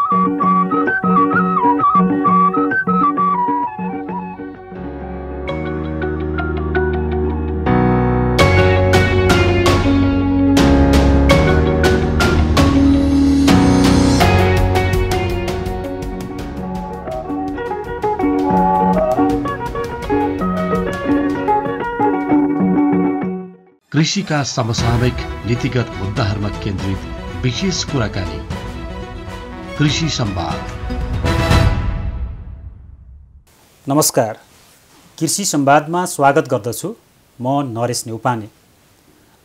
कृषिका समसामयिक नीतिगत मुद्दाहरूमा केन्द्रित विशेष कुराकानी कृषि संवाद। नमस्कार, कृषि संवादमा स्वागत गर्दछु। म नरेश न्यौपाने।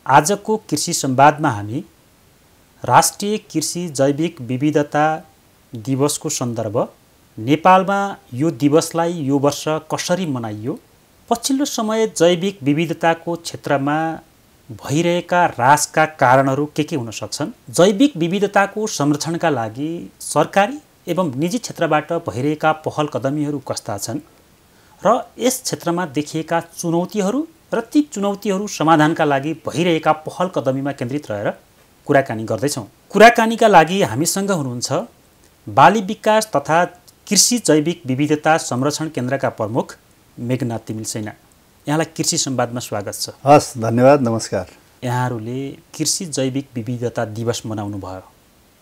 आजको कृषि संवादमा हामी राष्ट्रिय कृषि जैविक विविधता दिवसको सन्दर्भ, नेपालमा यो दिवसलाई यो वर्ष कसरी मनाइयो, पछिल्लो समय जैविक विविधताको क्षेत्रमा भइरहेका ह्रासका कारणहरू के हुन सक्छन्, जैविक विविधताको संरक्षणका लागि सरकारी एवं निजी क्षेत्रबाट भइरहेका पहल कदमीहरू कस्ता छन् र यस क्षेत्रमा देखिएका चुनौतीहरू र ती चुनौतीहरू समाधानका लागि भइरहेका पहल कदमीमा केन्द्रित रहेर कुराकानी गर्दैछौँ। कुराकानीका लागि हामीसँग हुनुहुन्छ बाली विकास तथा कृषि जैविक विविधता संरक्षण केन्द्रका प्रमुख मेघनाथ तिमिल सेना। यहाँलाई कृषि संवादमा स्वागत छ। हस्, धन्यवाद, नमस्कार। यहाँहरूले कृषि जैविक विविधता दिवस मनाउनु भयो,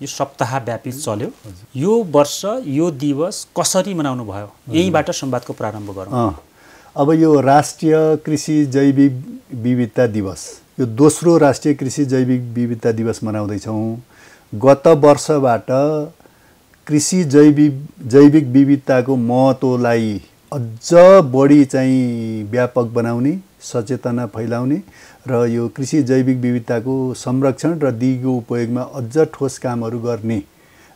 यो सप्ताहव्यापी चल्यो। यो वर्ष यो दिवस कसरी मनाउनु भयो, यहीँबाट संवादको प्रारम्भ गरौँ। अब यो राष्ट्रिय कृषि जैविक विविधता दिवस, यो दोस्रो राष्ट्रिय कृषि जैविक विविधता दिवस मनाउँदैछौँ। गत वर्षबाट कृषि जैविक विविधताको महत्त्वलाई अझ बढी चाहिँ व्यापक बनाउने, सचेतना फैलाउने र यो कृषि जैविक विविधताको संरक्षण र दिगो उपयोगमा अझ ठोस कामहरू गर्ने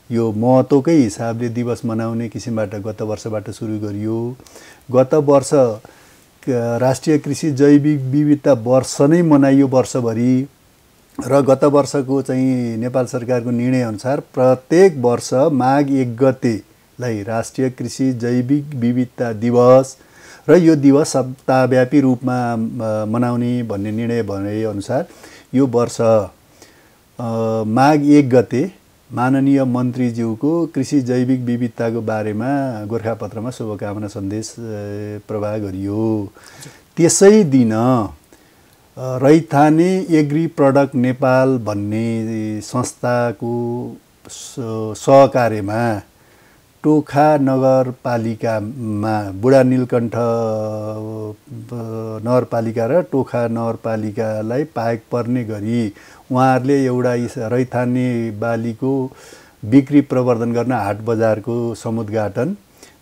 यो महत्त्वकै हिसाबले दिवस मनाउने किसिमबाट गत वर्षबाट सुरु गरियो। गत वर्ष राष्ट्रिय कृषि जैविक विविधता वर्ष नै मनाइयो वर्षभरि र गत वर्षको चाहिँ नेपाल सरकारको निर्णयअनुसार प्रत्येक वर्ष माघ 1 गतेलाई राष्ट्रिय कृषि जैविक विविधता दिवस र यो दिवस सप्ताहव्यापी रूपमा मनाउने भन्ने निर्णय भएअनुसार यो वर्ष माघ 1 गते माननीय मन्त्रीज्यूको कृषि जैविक विविधताको बारेमा गोरखापत्रमा शुभकामना सन्देश प्रवाह गरियो। त्यसै दिन रैथाने एग्री प्रडक्ट नेपाल भन्ने संस्थाको सहकार्यमा टोखा नगरपालिकामा बुढा नीलकण्ठ नगरपालिका र टोखा नगरपालिकालाई पाएक पर्ने गरी उहाँहरूले एउटा रैथाने बालीको बिक्री प्रवर्धन गर्न हाट बजारको समुद्घाटन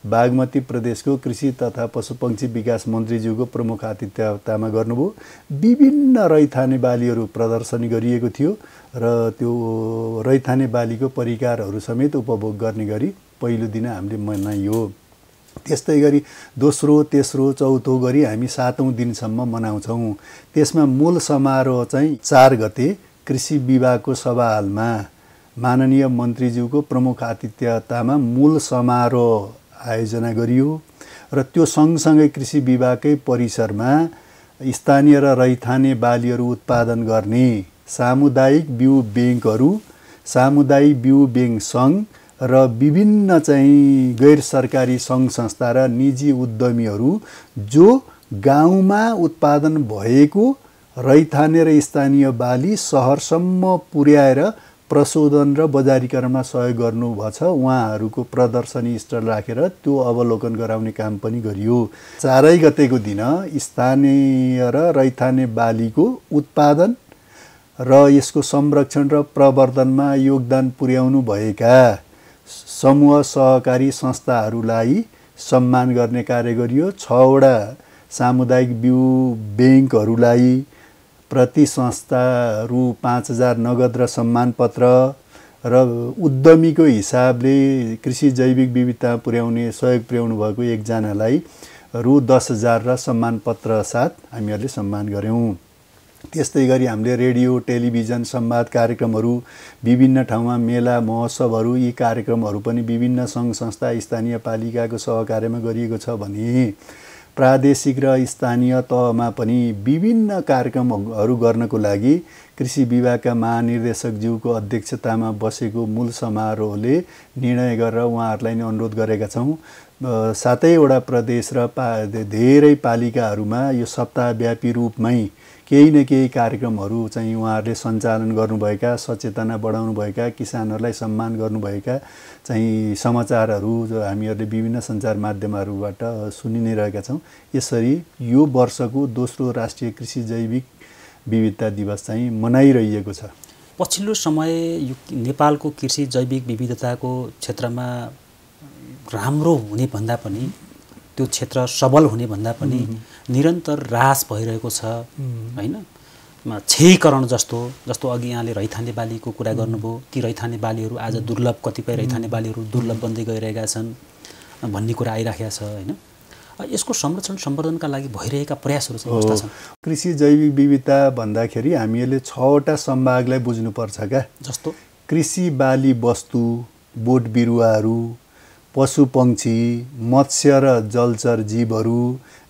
बागमती प्रदेशको कृषि तथा पशुपक्षी विकास मन्त्रीज्यूको प्रमुख आतिथ्यतामा गर्नुभयो। विभिन्न रैथाने बालीहरू प्रदर्शनी गरिएको थियो र त्यो रैथाने बालीको परिकारहरू समेत उपभोग गर्ने गरी पहिलो दिन हामीले मनाइयो। त्यस्तै गरी दोस्रो, तेस्रो, चौथो गरी हामी 7औं दिनसम्म मनाउँछौँ। त्यसमा मूल समारोह चाहिँ 4 गते कृषि विभागको सभा हालमा माननीय मन्त्रीज्यूको प्रमुख आतिथ्यतामा मूल समारोह आयोजना गरियो र त्यो सँगसँगै कृषि विभागकै परिसरमा स्थानीय र रैथाने बालीहरू उत्पादन गर्ने सामुदायिक बिउ ब्याङ्कहरू, सामुदायिक बिउ ब्याङ्क सङ्घ र विभिन्न चाहिँ गैर सरकारी सङ्घ संस्था र निजी उद्यमीहरू जो गाउँमा उत्पादन भएको रैथाने र स्थानीय बाली सहरसम्म पुर्याएर प्रशोधन र बजारीकरणमा सहयोग गर्नुभछ, उहाँहरूको प्रदर्शनी स्टल राखेर त्यो अवलोकन गराउने काम पनि गरियो। 4 गतेको दिन स्थानीय र रैथाने बालीको उत्पादन र यसको संरक्षण र प्रवर्धनमा योगदान पुर्याउनु भएका समूह सहकारी संस्थाहरूलाई सम्मान गर्ने कार्य गरियो। 6 वटा सामुदायिक बिउ ब्याङ्कहरूलाई प्रति संस्था रु 5000 नगद र सम्मान पत्र र उद्यमीको हिसाबले कृषि जैविक विविधता पुर्याउने सहयोग पुर्याउनु भएको एकजनालाई रु 10,000 र सम्मान पत्र साथ हामीहरूले सम्मान गऱ्यौँ। त्यस्तै गरी हामीले रेडियो, टेलिभिजन, संवाद कार्यक्रमहरू, विभिन्न ठाउँमा मेला, महोत्सवहरू, यी कार्यक्रमहरू पनि विभिन्न सङ्घ संस्था, स्थानीय पालिकाको सहकार्यमा गरिएको छ भने प्रादेशिक र स्थानीय तहमा पनि विभिन्न कार्यक्रमहरू गर्नको लागि कृषि विभागका महानिर्देशकज्यूको अध्यक्षतामा बसेको मूल समारोहले निर्णय गरेर उहाँहरूलाई नै अनुरोध गरेका छौँ। 7वटा प्रदेश र धेरै पालिकाहरूमा यो सप्ताहव्यापी रूपमै केही न केही कार्यक्रमहरू चाहिँ उहाँहरूले सञ्चालन गर्नुभएका, सचेतना बढाउनुभएका, किसानहरूलाई सम्मान गर्नुभएका चाहिँ समाचारहरू जो हामीहरूले विभिन्न सञ्चार माध्यमहरूबाट सुनि नै रहेका छौँ। यसरी यो वर्षको दोस्रो राष्ट्रिय कृषि जैविक विविधता दिवस चाहिँ मनाइरहेको छ। पछिल्लो समय यो नेपालको कृषि जैविक विविधताको क्षेत्रमा राम्रो हुने भन्दा पनि त्यो क्षेत्र सबल हुने भन्दा पनि निरन्तर ह्रास भइरहेको छ हैन। क्षयीकरण जस्तो अघि यहाँले रैथाने बालीको कुरा गर्नुभयो, ती रैथाने बालीहरू आज दुर्लभ, कतिपय रैथाने बालीहरू दुर्लभ बन्दै गइरहेका छन् भन्ने कुरा आइराखेको छ हैन। यसको संरक्षण सम्वर्धनका लागि भइरहेका प्रयासहरू चाहिँ कस्ता छन्? कृषि जैविक विविधता भन्दाखेरि हामीहरूले 6वटा सम्भागलाई बुझ्नुपर्छ क्या। जस्तो कृषि बाली वस्तु, बोट बिरुवाहरू, पशु पक्षी, मत्स्य र जलचर जीवहरू,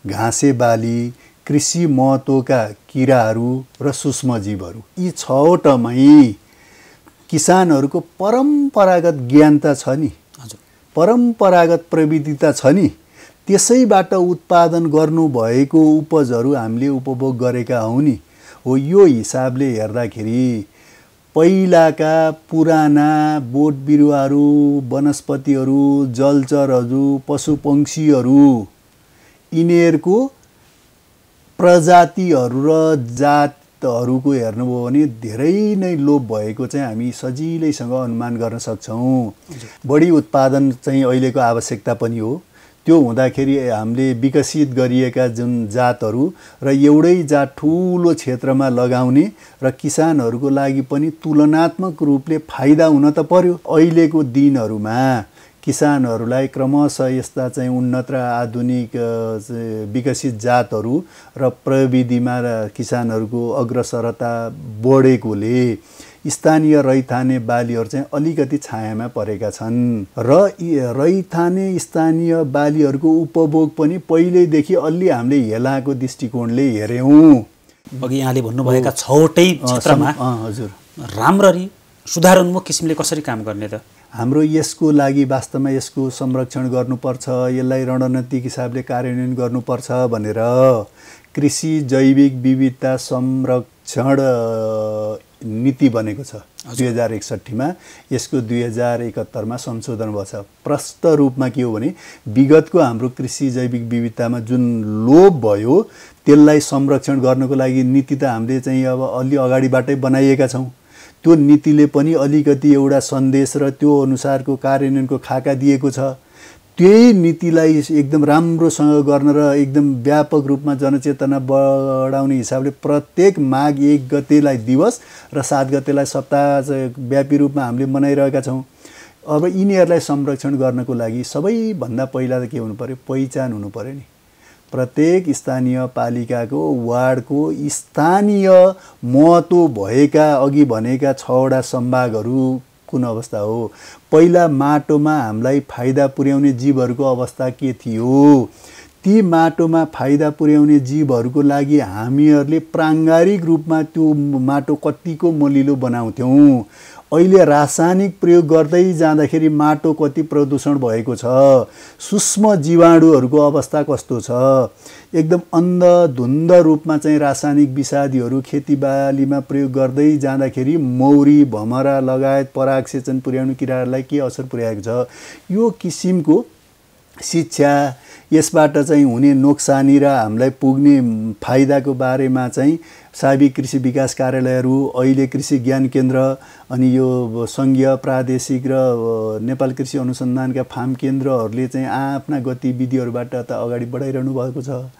घाँसे बाली, कृषि महत्त्वका किराहरू र सूक्ष्म जीवहरू। यी 6वटामै किसानहरूको परम्परागत ज्ञानता छ नि, परम्परागत प्रविधिता छ नि, त्यसैबाट उत्पादन गर्नुभएको उपजहरू हामीले उपभोग गरेका हौँ नि। हो यो हिसाबले हेर्दाखेरि पहिलाका पुराना बोट बिरुवाहरू, वनस्पतिहरू, जलचरहरू, पशुपक्षीहरू यिनीहरूको प्रजातिहरू र जातहरूको हेर्नुभयो भने धेरै नै लोप भएको चाहिँ हामी सजिलैसँग अनुमान गर्न सक्छौँ। बढी उत्पादन चाहिँ अहिलेको आवश्यकता पनि हो। त्यो हुँदाखेरि हामीले विकसित गरिएका जुन जातहरू र एउटै जात ठुलो क्षेत्रमा लगाउने र किसानहरूको लागि पनि तुलनात्मक रूपले फाइदा हुन त पर्यो। अहिलेको दिनहरूमा किसानहरूलाई क्रमशः यस्ता चाहिँ उन्नत र आधुनिक विकसित जातहरू र प्रविधिमा किसानहरूको अग्रसरता बढेकोले स्थानीय रैथाने बालीहरू चाहिँ अलिकति छायामा परेका छन् र रैथाने स्थानीय बालीहरूको उपभोग पनि पहिल्यैदेखि अलि हामीले हेलाको दृष्टिकोणले हेऱ्यौँ। अघि यहाँले भन्नुभएका 6वटै क्षेत्रमा हजुर राम्ररी सुधारोन्मुख किसिमले कसरी काम गर्ने त? हाम्रो यसको लागि वास्तवमा यसको संरक्षण गर्नुपर्छ, यसलाई रणनीतिक हिसाबले कार्यान्वयन गर्नुपर्छ भनेर कृषि जैविक विविधता संरक्षण नीति बनेको छ 2061 मा। यसको 2071 मा संशोधन भएको छ। प्रष्ट रूपमा के हो भने विगतको हाम्रो कृषि जैविक विविधतामा जुन लोप भयो त्यसलाई संरक्षण गर्नको लागि नीति त हामीले चाहिँ अब अलि अगाडिबाटै बनाइएका छौँ। त्यो नीतिले पनि अलिकति एउटा सन्देश र त्यो अनुसारको कार्यान्वयनको खाका दिएको छ। त्यही नीतिलाई एकदम राम्रोसँग गर्न र एकदम व्यापक रूपमा जनचेतना बढाउने हिसाबले प्रत्येक माघ 1 गतेलाई दिवस र 7 गतेलाई सप्ताहव्यापी रूपमा हामीले मनाइरहेका छौँ। अब यिनीहरूलाई संरक्षण गर्नको लागि सबैभन्दा पहिला त के हुनु पर्यो? पहिचान हुनु पर्यो नि। प्रत्येक स्थानीय पालिकाको वार्डको स्थानीय महत्त्व भएका अघि भनेका 6वटा सम्भागहरू कुन अवस्था हो? पहिला माटोमा हामीलाई फाइदा पुर्याउने जीवहरूको अवस्था के थियो? ती माटोमा फाइदा पुर्याउने जीवहरूको लागि हामीहरूले प्राङ्गारिक रूपमा त्यो माटो कतिको मलिलो बनाउँथ्यौँ। अहिले रासायनिक प्रयोग गर्दै जाँदाखेरि माटो कति प्रदूषण भएको छ? सूक्ष्म जीवाणुहरूको अवस्था कस्तो छ? एकदम अन्धधुन्ध रूपमा चाहिँ रासायनिक विषादीहरू खेतीबालीमा प्रयोग गर्दै जाँदाखेरि मौरी, भमरा लगायत परागसेचन पुर्याउने किराहरूलाई के असर पुर्याएको छ? यो किसिमको शिक्षा, यसबाट चाहिँ हुने नोक्सानी र हामीलाई पुग्ने फाइदाको बारेमा चाहिँ साविक कृषि विकास कार्यालयहरू, अहिले कृषि ज्ञान केन्द्र, अनि यो सङ्घीय प्रादेशिक र नेपाल कृषि अनुसन्धानका फार्म केन्द्रहरूले चाहिँ आफ्ना गतिविधिहरूबाट त अगाडि बढाइरहनु भएको छ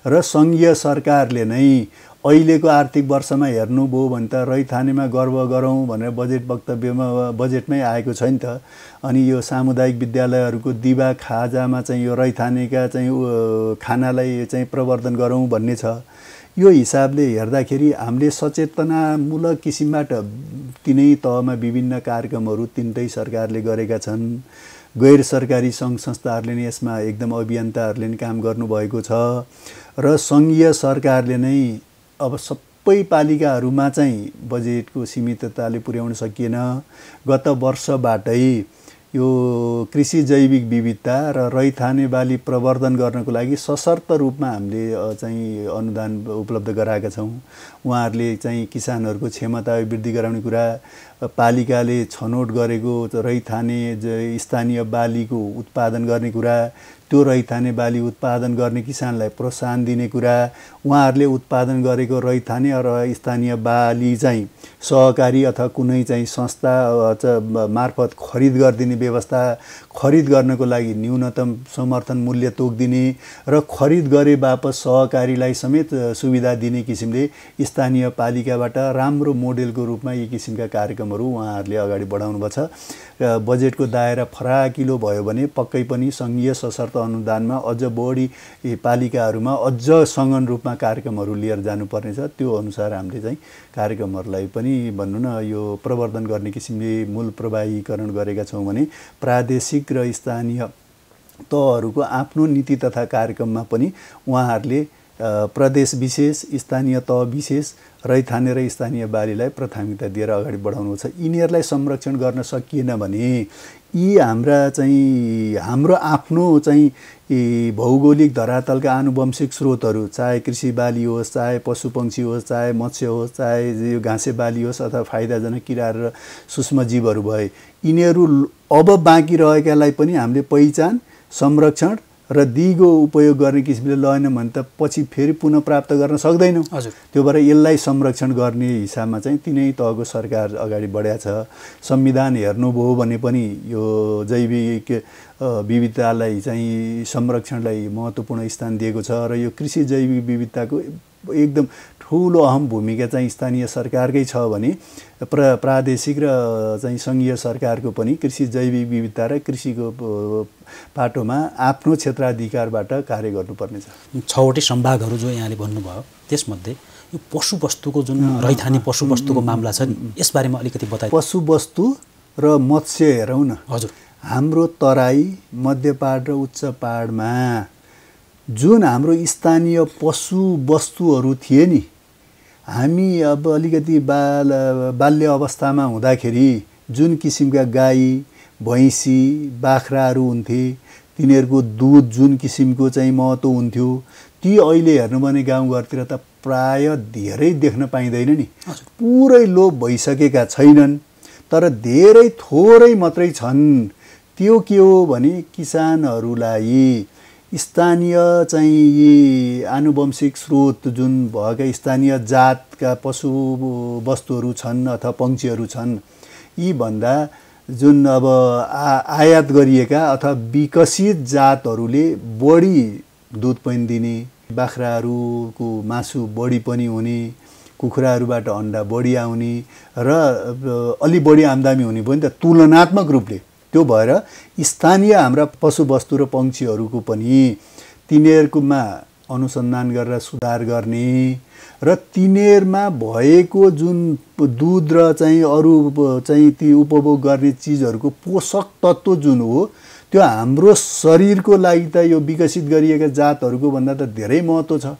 र सङ्घीय सरकारले नै अहिलेको आर्थिक वर्षमा हेर्नुभयो भने त रैथानेमा गर्व गरौँ भनेर बजेट वक्तव्यमा बजेटमै आएको छ नि त। अनि यो सामुदायिक विद्यालयहरूको दिवा खाजामा चाहिँ यो रैथानेका चाहिँ खानालाई चाहिँ प्रवर्धन गरौँ भन्ने छ। यो हिसाबले हेर्दाखेरि हामीले सचेतनामूलक किसिमबाट तिनै तहमा विभिन्न कार्यक्रमहरू तिनटै सरकारले गरेका छन्। गैर सरकारी सङ्घ संस्थाहरूले नै यसमा एकदम अभियन्ताहरूले नै काम गर्नुभएको छ र सङ्घीय सरकारले नै अब सबै पालिकाहरूमा चाहिँ बजेटको सीमितताले पुर्याउन सकिएन। गत वर्षबाटै यो कृषि जैविक विविधता र रैथाने बाली प्रवर्धन गर्नको लागि सशर्त रूपमा हामीले चाहिँ अनुदान उपलब्ध गराएका छौँ। उहाँहरूले चाहिँ किसानहरूको क्षमता वृद्धि गराउने कुरा, पालिकाले छनौट गरेको रैथाने स्थानीय बालीको उत्पादन गर्ने कुरा, त्यो रैथाने बाली उत्पादन गर्ने किसानलाई प्रोत्साहन दिने कुरा, उहाँहरूले उत्पादन गरेको रैथाने र स्थानीय बाली चाहिँ सहकारी अथवा कुनै चाहिँ संस्था मार्फत खरिद गरिदिने व्यवस्था, खरिद गर्नको लागि न्यूनतम समर्थन मूल्य तोकिदिने र खरिद गरे बापत सहकारीलाई समेत सुविधा दिने किसिमले स्थानीय पालिकाबाट राम्रो मोडेलको रूपमा यी किसिमका कार्यक्रमहरू उहाँहरूले अगाडि बढाउनुभएको छ। बजेटको दायरा फराकिलो भयो भने पक्कै पनि सङ्घीय सशर्त अनुदानमा अझ बढी पालिकाहरूमा अझ सघन रूपमा कार्यक्रमहरू लिएर जानुपर्नेछ। त्यो अनुसार हामीले चाहिँ कार्यक्रमहरूलाई पनि भनौँ न यो प्रवर्धन गर्ने किसिमले मूल प्रवाहीकरण गरेका छौँ भने प्रादेशिक र स्थानीय तहहरूको आफ्नो नीति तथा कार्यक्रममा पनि उहाँहरूले प्रदेश विशेष, स्थानीय तह विशेष रैथाने र स्थानीय बालीलाई प्राथमिकता दिएर अगाडि बढाउनु छ। यिनीहरूलाई संरक्षण गर्न सकिएन भने यी हाम्रो आफ्नो चाहिँ भौगोलिक धरातलका आनुवंशिक स्रोतहरू, चाहे कृषि बाली होस्, चाहे पशुपक्षी होस्, चाहे मत्स्य होस्, चाहे यो घाँसे बाली होस् अथवा फाइदाजनक किराहरू र सूक्ष्मजीवहरू भए, यिनीहरू अब बाँकी रहेकालाई पनि हामीले पहिचान, संरक्षण र दिगो उपयोग गर्ने किसिमले लगेन भने त पछि फेरि पुनः प्राप्त गर्न सक्दैनौँ। त्यो भएर यसलाई संरक्षण गर्ने हिसाबमा चाहिँ तिनै तहको सरकार अगाडि बढाएको छ। संविधान हेर्नुभयो भने पनि यो जैविक विविधतालाई चाहिँ संरक्षणलाई महत्त्वपूर्ण स्थान दिएको छ र यो कृषि जैविक विविधताको एकदम ठुलो अहम भूमिका चाहिँ स्थानीय सरकारकै छ भने प्रादेशिक र चाहिँ सङ्घीय सरकारको पनि कृषि जैविक विविधता र कृषिको पाटोमा आफ्नो क्षेत्राधिकारबाट कार्य गर्नुपर्नेछ। 6वटै सम्भागहरू जो यहाँले भन्नुभयो त्यसमध्ये यो पशुवस्तुको जुन रैथाने पशुवस्तुको मामला छ नि, यसबारेमा अलिकति बताइ। पशुवस्तु र मत्स्य हेरौँ न। हजुर, हाम्रो तराई, मध्य पहाड र उच्च पहाडमा जुन हाम्रो स्थानीय पशुवस्तुहरू थिए नि, हामी अब अलिकति बाल्य अवस्थामा हुँदाखेरि जुन किसिमका गाई, भैँसी, बाख्राहरू हुन्थे, तिनीहरूको दुध जुन किसिमको चाहिँ महत्त्व हुन्थ्यो, ती अहिले हेर्नु भने गाउँघरतिर त प्राय धेरै देख्न पाइँदैन नि। पुरै लोप भइसकेका छैनन्, तर धेरै थोरै मात्रै छन्। त्यो के हो भने किसानहरूलाई स्थानीय चाहिँ यी आनुवंशिक स्रोत जुन भएका स्थानीय जातका पशु वस्तुहरू छन् अथवा पक्षीहरू छन्, यी भन्दा जुन अब आयात गरिएका अथवा विकसित जातहरूले बढी दुध पनि दिने, बाख्राहरूको मासु बढी पनि हुने, कुखुराहरूबाट अन्डा बढी आउने र अलि बढी आम्दानी हुने पनि त तुलनात्मक रूपले। त्यो भएर स्थानीय हाम्रा पशुवस्तु र पक्षीहरूको पनि तिनीहरूकोमा अनुसन्धान गरेर सुधार गर्ने र तिनीहरूमा भएको जुन दुध र चाहिँ अरू चाहिँ ती उपभोग गर्ने चिजहरूको पोषक तत्त्व जुन हो, त्यो हाम्रो शरीरको लागि त यो विकसित गरिएका जातहरूको भन्दा त धेरै महत्त्व छ।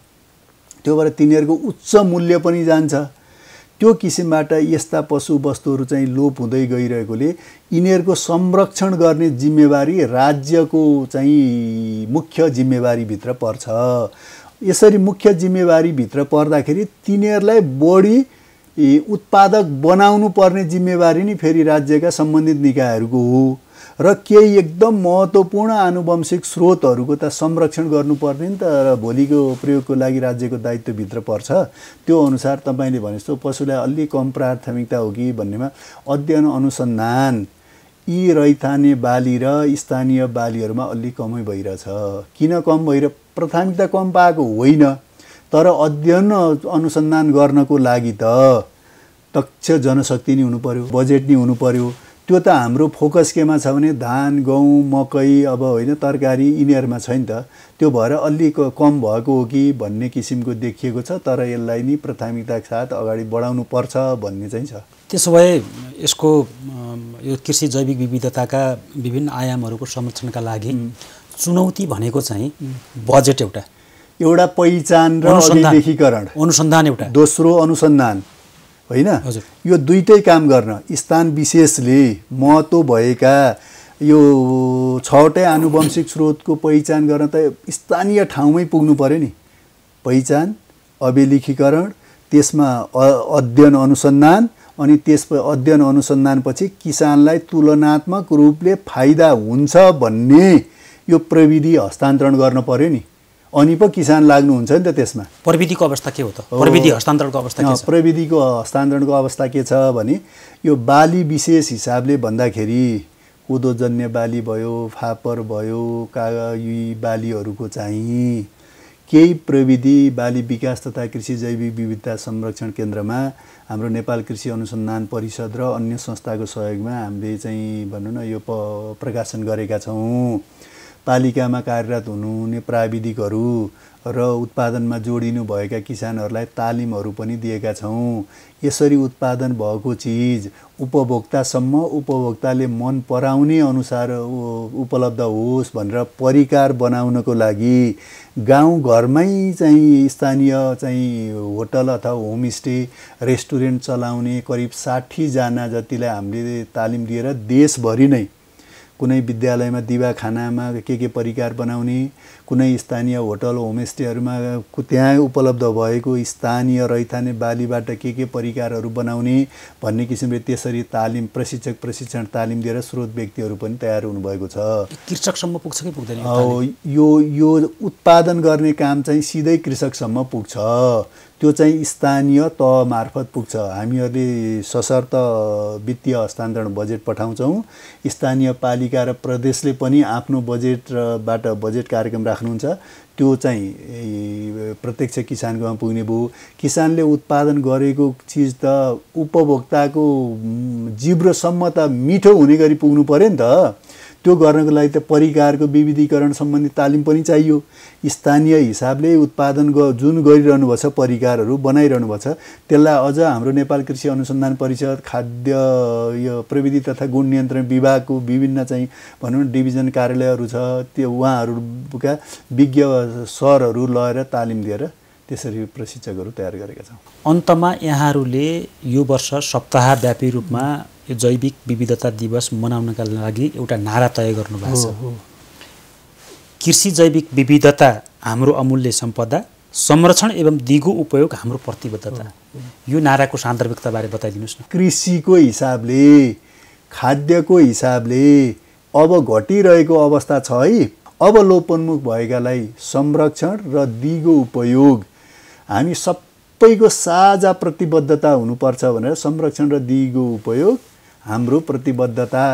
त्यो भएर तिनीहरूको उच्च मूल्य पनि जान्छ। त्यो किसिमबाट यस्ता पशुवस्तुहरू चाहिँ लोप हुँदै गइरहेकोले यिनीहरूको संरक्षण गर्ने जिम्मेवारी राज्यको चाहिँ मुख्य जिम्मेवारीभित्र पर्छ। यसरी मुख्य जिम्मेवारीभित्र पर्दाखेरि तिनीहरूलाई बढी उत्पादक बनाउनु पर्ने जिम्मेवारी नै फेरि राज्यका सम्बन्धित निकायहरूको हो र केही एकदम महत्त्वपूर्ण आनुवंशिक स्रोतहरूको त संरक्षण गर्नुपर्ने नि त र भोलिको प्रयोगको लागि राज्यको दायित्वभित्र पर्छ। त्यो अनुसार तपाईँले भने जस्तो पशुलाई अलि कम प्राथमिकता हो कि भन्नेमा अध्ययन अनुसन्धान यी रैथाने बाली र स्थानीय बालीहरूमा अलि कमै भइरहेछ। किन कम भइरह? प्राथमिकता कम पाएको होइन, तर अध्ययन अनुसन्धान गर्नको लागि त दक्ष जनशक्ति नै हुनु पर्यो, बजेट नै हुनु पर्यो। त्यो त हाम्रो फोकस केमा छ भने धान गहुँ मकै अब होइन तरकारी यिनीहरूमा छ नि त। त्यो भएर अलि कम भएको हो कि भन्ने किसिमको देखिएको छ, तर यसलाई नि प्राथमिकताका साथ अगाडि बढाउनु पर्छ भन्ने चाहिँ छ। त्यसो भए यसको यो कृषि जैविक विविधताका विभिन्न आयामहरूको संरक्षणका लागि चुनौती भनेको चाहिँ बजेट एउटा पहिचान र अभिलेखीकरण, अनुसन्धान एउटा, दोस्रो अनुसन्धान होइन। यो दुईटै काम गर्न स्थान विशेषले महत्त्व भएका यो 6वटै आनुवंशिक स्रोतको पहिचान गर्न त स्थानीय ठाउँमै पुग्नु पर्यो नि। पहिचान, अभिलेखीकरण, त्यसमा अध्ययन अनुसन्धान, अनि त्यस अध्ययन अनुसन्धानपछि किसानलाई तुलनात्मक रूपले फाइदा हुन्छ भन्ने यो प्रविधि हस्तान्तरण गर्न पर्यो नि। अनि पो किसान लाग्नुहुन्छ नि त त्यसमा। प्रविधिको अवस्था के हो त? प्रविधि हस्तान्तरणको अवस्था के छ? प्रविधिको हस्तान्तरणको अवस्था के छ भने यो बाली विशेष हिसाबले भन्दाखेरि कोदोजन्य बाली भयो, फापर भयो, यी बालीहरूको चाहिँ केही प्रविधि बाली विकास तथा कृषि जैविक विविधता संरक्षण केन्द्रमा हाम्रो नेपाल कृषि अनुसन्धान परिषद र अन्य संस्थाको सहयोगमा हामीले चाहिँ भनौँ न यो प्रकाशन गरेका छौँ। पालिकामा कार्यरत हुनुहुने प्राविधिकहरू र उत्पादनमा जोडिनु भएका किसानहरूलाई तालिमहरू पनि दिएका छौँ। यसरी उत्पादन भएको चिज उपभोक्तासम्म उपभोक्ताले मन पराउने अनुसार उपलब्ध होस् भनेर परिकार बनाउनको लागि गाउँघरमै चाहिँ स्थानीय चाहिँ होटल अथवा होमस्टे रेस्टुरेन्ट चलाउने करिब 60 जना जतिलाई हामीले तालिम दिएर देशभरि नै कुनै विद्यालयमा दिवाखानामा के परिकार बनाउने, कुनै स्थानीय होटल होमस्टेहरूमा त्यहाँ उपलब्ध भएको स्थानीय रैथाने बालीबाट के परिकारहरू बनाउने भन्ने किसिमले त्यसरी तालिम प्रशिक्षण तालिम दिएर स्रोत व्यक्तिहरू पनि तयार हुनुभएको छ। कृषकसम्म पुग्छ कि पुग्दैन? यो उत्पादन गर्ने काम चाहिँ सिधै कृषकसम्म पुग्छ। त्यो चाहिँ स्थानीय तह मार्फत पुग्छ। हामीहरूले सशर्त वित्तीय हस्तान्तरण बजेट पठाउँछौँ। स्थानीय पालिका र प्रदेशले पनि आफ्नो बजेटबाट बजेट कार्यक्रम राख्नुहुन्छ। त्यो चाहिँ प्रत्यक्ष किसानकोमा पुग्ने भयो। किसानले उत्पादन गरेको चिज त उपभोक्ताको जिब्रोसम्म त मिठो हुने गरी पुग्नु पर्यो नि त। त्यो गर्नको लागि त परिकारको विविधीकरण सम्बन्धी तालिम पनि चाहियो। स्थानीय हिसाबले उत्पादन जुन गरिरहनु भएको छ परिकारहरू बनाइरहनु भएको छ त्यसलाई अझ हाम्रो नेपाल कृषि अनुसन्धान परिषद खाद्य यो प्रविधि तथा गुण नियन्त्रण विभागको विभिन्न चाहिँ भनौँ न डिभिजन कार्यालयहरू छ, त्यो उहाँहरूका विज्ञ सरहरू लगाएर तालिम दिएर त्यसरी प्रशिक्षकहरू तयार गरेका छौँ। अन्तमा यहाँहरूले यो वर्ष सप्ताहव्यापी रूपमा यो जैविक विविधता दिवस मनाउनका लागि एउटा नारा तय गर्नुभएको छ। कृषि जैविक विविधता हाम्रो अमूल्य सम्पदा, संरक्षण एवं दिगो उपयोग हाम्रो प्रतिबद्धता। यो नाराको सान्दर्भिकताबारे बताइदिनुहोस् न। कृषिको हिसाबले, खाद्यको हिसाबले अब घटिरहेको अवस्था छ है। अब लोपोन्मुख भएकालाई संरक्षण र दिगो उपयोग हामी सबैको साझा प्रतिबद्धता हुनुपर्छ भनेर संरक्षण र दिगो उपयोग हाम्रो प्रतिबद्धता।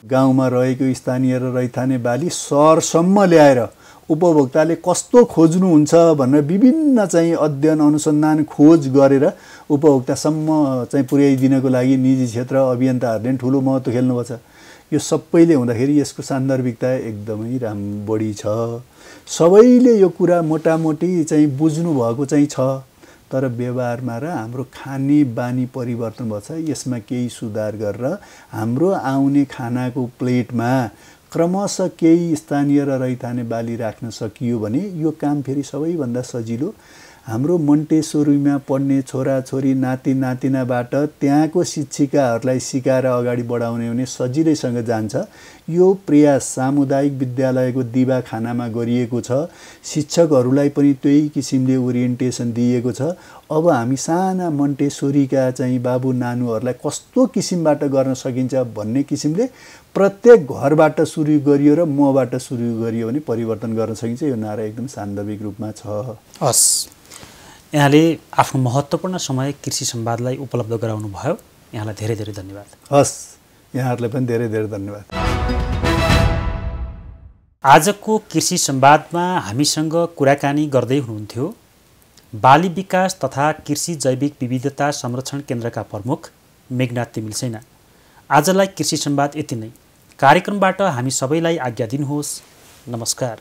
गाउँमा रहेको स्थानीय र रैथाने बाली सहरसम्म ल्याएर उपभोक्ताले कस्तो खोज्नुहुन्छ भनेर विभिन्न चाहिँ अध्ययन अनुसन्धान खोज गरेर उपभोक्तासम्म चाहिँ पुर्याइदिनको लागि निजी क्षेत्र अभियन्ताहरूले ठुलो महत्त्व खेल्नुभएको छ। यो सबैले हुँदाखेरि यसको सान्दर्भिकता एकदमै बढी छ। सबैले यो कुरा मोटामोटी चाहिँ बुझ्नु भएको चाहिँ छ, तर व्यवहारमा र हाम्रो खाने बानी परिवर्तन भएको छ। यसमा केही सुधार गरेर हाम्रो आउने खानाको प्लेटमा क्रमशः केही स्थानीय र रैथाने बाली राख्न सकियो भने यो काम फेरि सबैभन्दा सजिलो। हाम्रो मन्टेसोरीमा पढ्ने छोराछोरी नाति नातिनाबाट त्यहाँको शिक्षिकाहरूलाई सिकाएर अगाडि बढाउने भने सजिलैसँग जान्छ। यो प्रयास सामुदायिक विद्यालयको दिवाखानामा गरिएको छ। शिक्षकहरूलाई पनि त्यही किसिमले ओरिएन्टेसन दिएको छ। अब हामी साना मन्टेसोरीका चाहिँ बाबु नानुहरूलाई कस्तो किसिमबाट गर्न सकिन्छ भन्ने किसिमले प्रत्येक घरबाट सुरु गरियो र मबाट सुरु गरियो भने परिवर्तन गर्न सकिन्छ। यो नारा एकदम सान्दर्भिक रूपमा छ। हस्, यहाँले आफ्नो महत्त्वपूर्ण समय कृषि संवादलाई उपलब्ध गराउनु भयो। यहाँलाई धेरै धेरै धन्यवाद। हस्, यहाँहरूलाई पनि धेरै धेरै धन्यवाद। आजको कृषि संवादमा हामीसँग कुराकानी गर्दै हुनुहुन्थ्यो बाली विकास तथा कृषि जैविक विविधता संरक्षण केन्द्रका प्रमुख मेघनाथ तिमिल सेना। आजलाई कृषि संवाद यति नै। कार्यक्रमबाट हामी सबैलाई आज्ञा दिनुहोस्। नमस्कार।